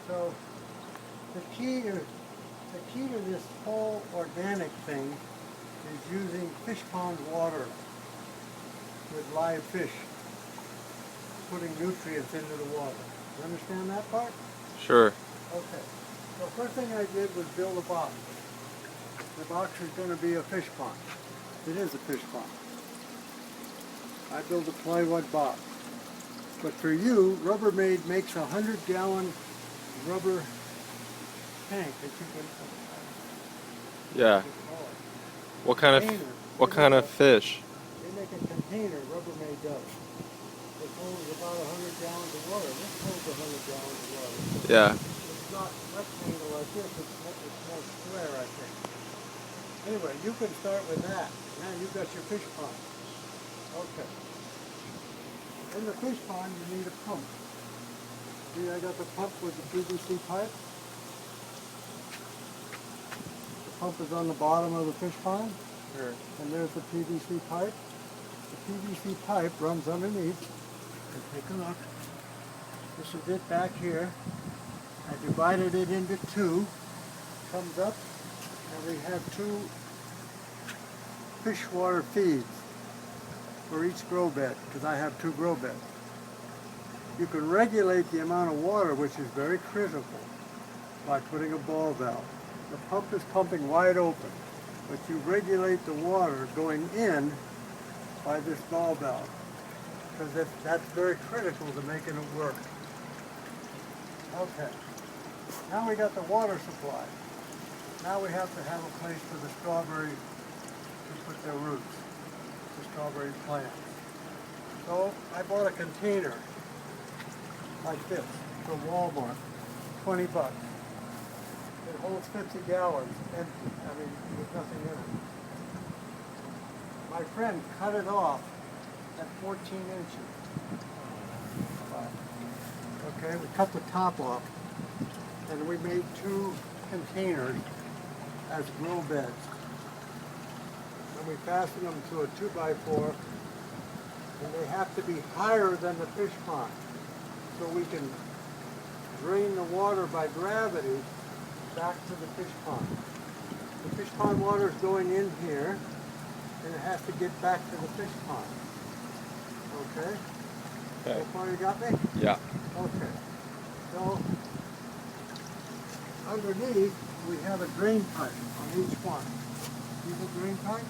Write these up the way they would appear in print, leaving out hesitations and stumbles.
So the key to this whole organic thing is using fish pond water with live fish, putting nutrients into the water. You understand that part? Sure. Okay. So first thing I did was build a box. The box is going to be a fish pond. It is a fish pond. I built a plywood box. But for you, Rubbermaid makes a 100-gallon rubber tank that you can. Yeah. What kind of fish? They make a container. Rubbermaid does. It holds about 100 gallons of water. This holds 100 gallons of water. Yeah. It's not rectangle like this. It's more square, I think. Anyway, you can start with that. Now you've got your fish pond. Okay. In the fish pond, you need a pump. See, I got the pump with the PVC pipe. The pump is on the bottom of the fish pond. Sure. And there's the PVC pipe. The PVC pipe runs underneath. And take a look. This is it back here. I divided it into two. Comes up, and we have two fish water feeds for each grow bed, because I have two grow beds. You can regulate the amount of water, which is very critical, by putting a ball valve. The pump is pumping wide open, but you regulate the water going in by this ball valve, because that's very critical to making it work. Okay, now we got the water supply. Now we have to have a place for the strawberries to put their roots, the strawberry plants. So I bought a container like this from Walmart, 20 bucks. It holds 50 gallons empty, I mean, with nothing in it. My friend cut it off at 14 inches. Okay, we cut the top off, and we made two containers as grow beds. And we fasten them to a 2x4, and they have to be higher than the fish pond, so we can drain the water by gravity back to the fish pond. The fish pond water is going in here, and it has to get back to the fish pond. Okay? Okay. So far you got me? Yeah. Okay. So underneath we have a drain pipe on each one. See the drain pipe?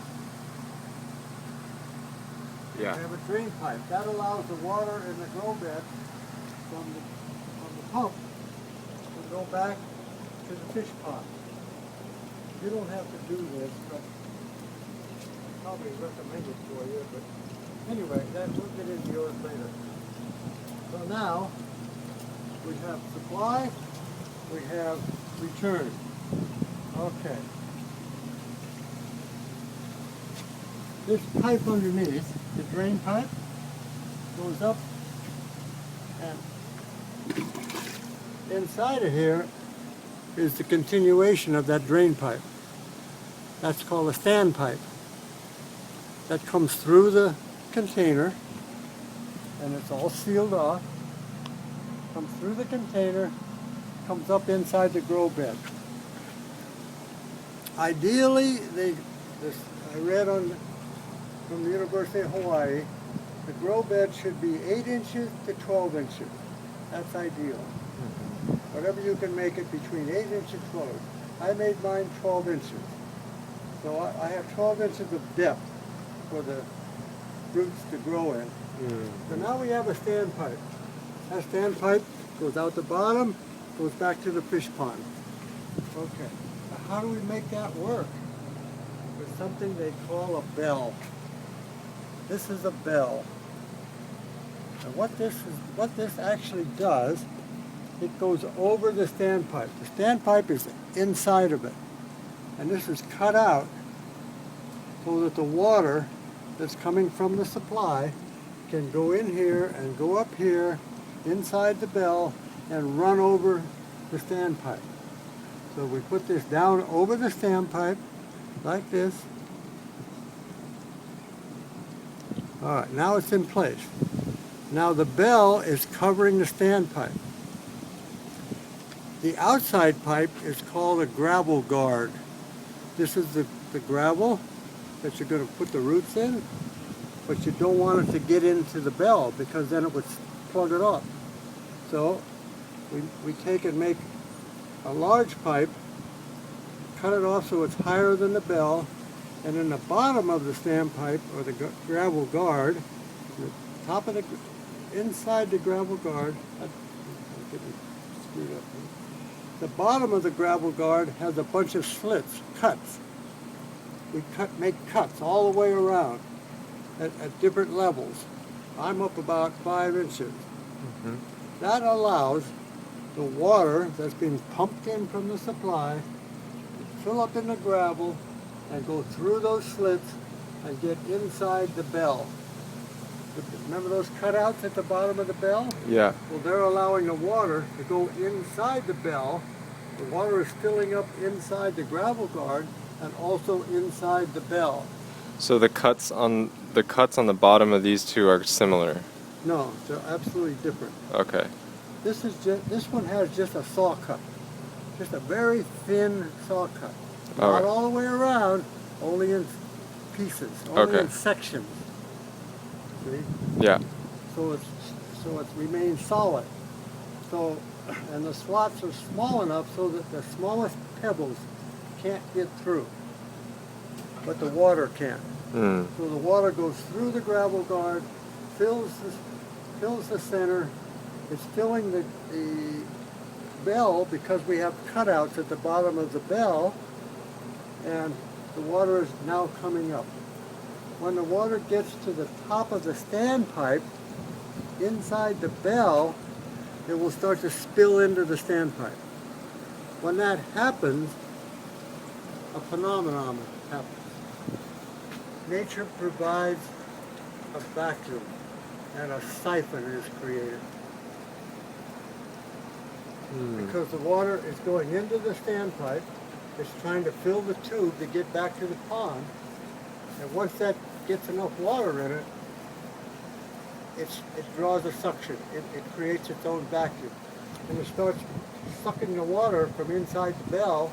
Yeah. We have a drain pipe. That allows the water in the grow bed from the pump to go back to the fish pond. You don't have to do this, but I probably recommend it for you. But anyway, we'll get into yours later. So now we have supply, we have return. Okay. This pipe underneath, the drain pipe, goes up, and inside of here is the continuation of that drain pipe. That's called a standpipe. That comes through the container, and it's all sealed off. Comes through the container, comes up inside the grow bed. Ideally, I read from the University of Hawaii, the grow bed should be 8 inches to 12 inches. That's ideal. Whatever you can make it between 8 inches and 12. I made mine 12 inches. So I have 12 inches of depth for the roots to grow in. So now we have a standpipe. That standpipe goes out the bottom, goes back to the fish pond. Okay, now how do we make that work? With something they call a bell. This is a bell. And what this actually does, it goes over the standpipe. The standpipe is inside of it. And this is cut out so that the water that's coming from the supply can go in here and go up here inside the bell and run over the standpipe. So we put this down over the standpipe like this. All right, now it's in place. Now the bell is covering the standpipe. The outside pipe is called a gravel guard. This is the gravel that you're going to put the roots in, but you don't want it to get into the bell because then it would plug it off. So we take and make a large pipe, cut it off so it's higher than the bell, and in the bottom of the standpipe, or the gravel guard, the top of the, inside the gravel guard, I'm getting screwed up here. The bottom of the gravel guard has a bunch of slits, cuts. We make cuts all the way around at different levels. I'm up about 5 inches. Mm-hmm. That allows the water that's being pumped in from the supply to fill up in the gravel and go through those slits and get inside the bell. Remember those cutouts at the bottom of the bell? Yeah. Well, they're allowing the water to go inside the bell. The water is filling up inside the gravel guard and also inside the bell. So the cuts on the bottom of these two are similar. No, they're absolutely different. Okay. This one has just a saw cut, just a very thin saw cut. Not all the way around, only in pieces, only in sections. See? Yeah. So it remains solid. So, and the slots are small enough so that the smallest pebbles can't get through, but the water can. Mm. So the water goes through the gravel guard, fills the center. It's filling the bell because we have cutouts at the bottom of the bell, and the water is now coming up. When the water gets to the top of the standpipe, inside the bell, it will start to spill into the standpipe. When that happens, a phenomenon happens. Nature provides a vacuum and a siphon is created. Because the water is going into the standpipe, it's trying to fill the tube to get back to the pond, and once that gets enough water in it, it draws a suction. It creates its own vacuum, and it starts sucking the water from inside the bell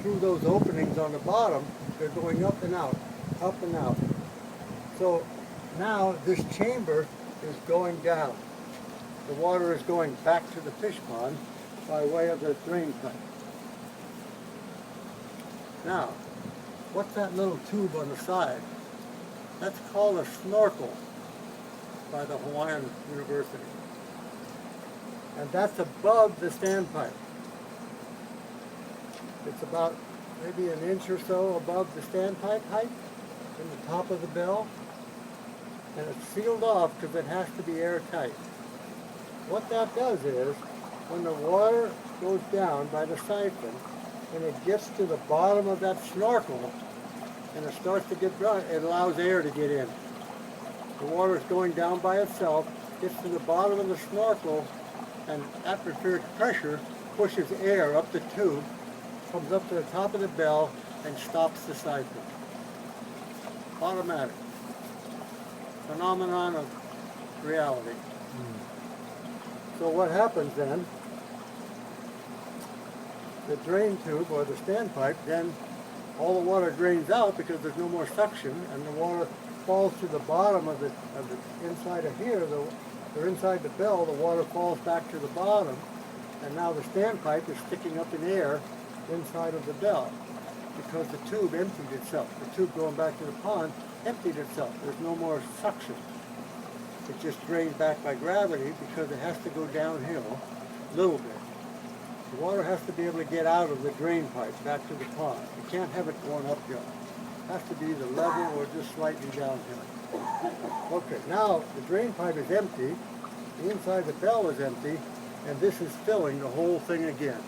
through those openings on the bottom. They're going up and out, up and out. So now this chamber is going down. The water is going back to the fish pond by way of the drain pipe. Now, what's that little tube on the side? That's called a snorkel by the Hawaiian University. And that's above the standpipe. It's about maybe an inch or so above the standpipe height in the top of the bell. And it's sealed off because it has to be airtight. What that does is, when the water goes down by the siphon, and it gets to the bottom of that snorkel, and it starts to get dry, it allows air to get in. The water is going down by itself, gets to the bottom of the snorkel, and atmospheric pressure pushes air up the tube, comes up to the top of the bell, and stops the siphon. Automatic. Phenomenon of reality. So what happens then, the drain tube or the standpipe, then all the water drains out because there's no more suction, and the water falls to the bottom of the inside of here, or inside the bell, the water falls back to the bottom, and now the standpipe is sticking up in air inside of the bell because the tube emptied itself. The tube going back to the pond emptied itself. There's no more suction. It just drains back by gravity because it has to go downhill a little bit. The water has to be able to get out of the drain pipe back to the pond. You can't have it going uphill. It has to be either level or just slightly downhill. Okay, now the drain pipe is empty, the inside of the bell is empty, and this is filling the whole thing again.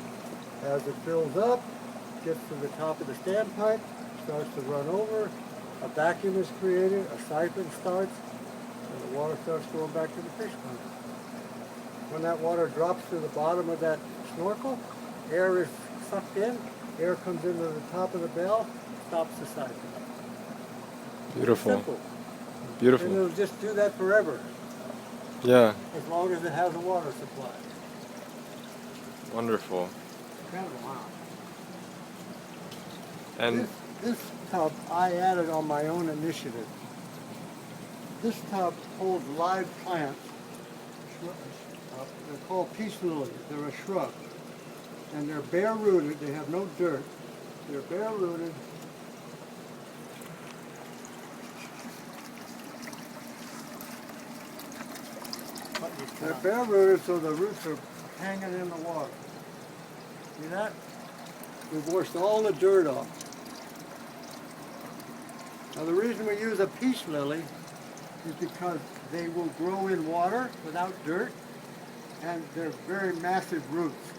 As it fills up, gets to the top of the standpipe, starts to run over, a vacuum is created, a siphon starts, and the water starts going back to the fish pond. When that water drops to the bottom of that snorkel, air is sucked in, air comes into the top of the bell, stops the siphon. Beautiful. Simple. Beautiful. And it'll just do that forever, Yeah. as long as it has a water supply. Wonderful. Incredible, wow. And This tub I added on my own initiative. This tub holds live plants. They're called peace lilies. They're a shrub. And they're bare rooted. They have no dirt. They're bare rooted. They're bare rooted, so the roots are hanging in the water. See that? We've washed all the dirt off. Now the reason we use a peace lily is because they will grow in water without dirt, and they're very massive roots.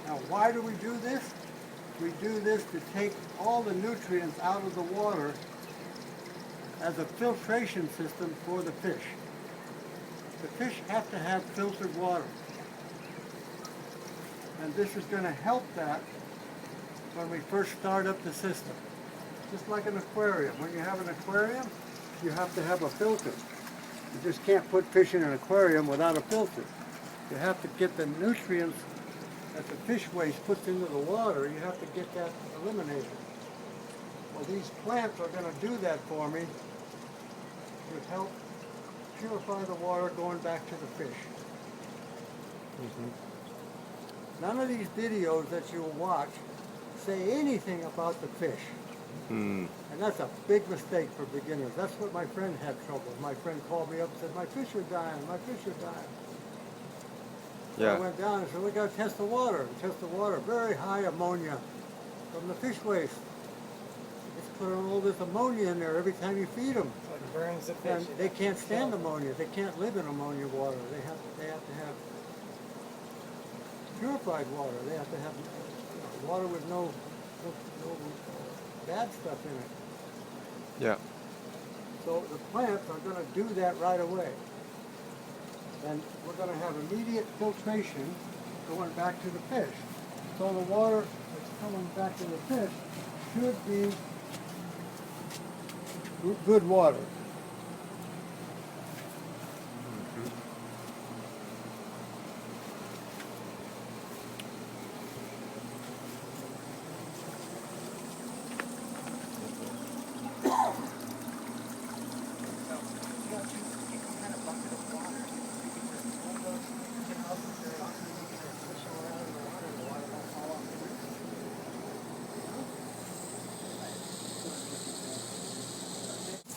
Now why do we do this? We do this to take all the nutrients out of the water as a filtration system for the fish. The fish have to have filtered water. And this is going to help that when we first start up the system. Just like an aquarium. When you have an aquarium, you have to have a filter. You just can't put fish in an aquarium without a filter. You have to get the nutrients that the fish waste puts into the water, you have to get that eliminated. Well, these plants are going to do that for me to help purify the water going back to the fish. None of these videos that you'll watch say anything about the fish. And that's a big mistake for beginners. That's what my friend had trouble. My friend called me up and said, my fish are dying, my fish are dying. So I went down and said, we got to test the water. Test the water, very high ammonia from the fish waste. It's putting all this ammonia in there every time you feed them. So it burns the fish. And they can't stand ammonia. They can't live in ammonia water. They have to have purified water. They have to have water with no bad stuff in it. yeah. So the plants are going to do that right away. And we're going to have immediate filtration going back to the fish. So the water that's coming back to the fish should be good water.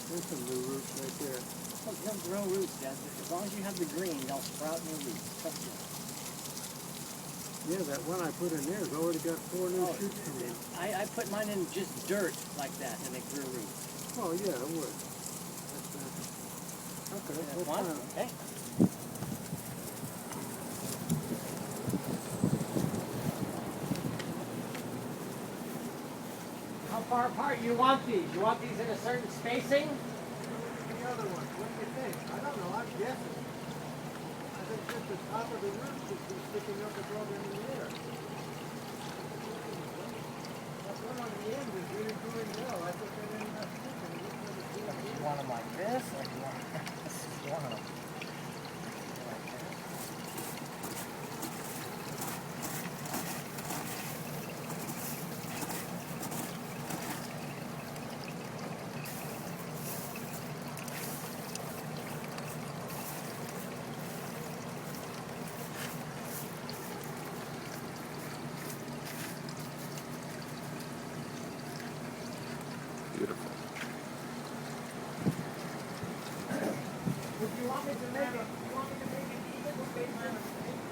There's some new roots right there. Oh, they'll grow roots, Dad. As long as you have the green, they'll sprout new roots. Trust me. Yeah, that one I put in there has already got 4 new shoots coming. I put mine in just dirt like that, and they grew roots. Oh yeah, it would. Okay, we'll One? plant 'em. Okay. How far apart you want these? You want these in a certain spacing? The other one, what do you think? I don't know, I'm guessing. I think just the top of the roots is just sticking up above in the air. That one on the end is really doing well. I think that ended up sticking. It looks like it's doing Do you good. want them like this, or do you want this is one of them? Like this. Beautiful. Would you want me to make it? You want me to make it even based on a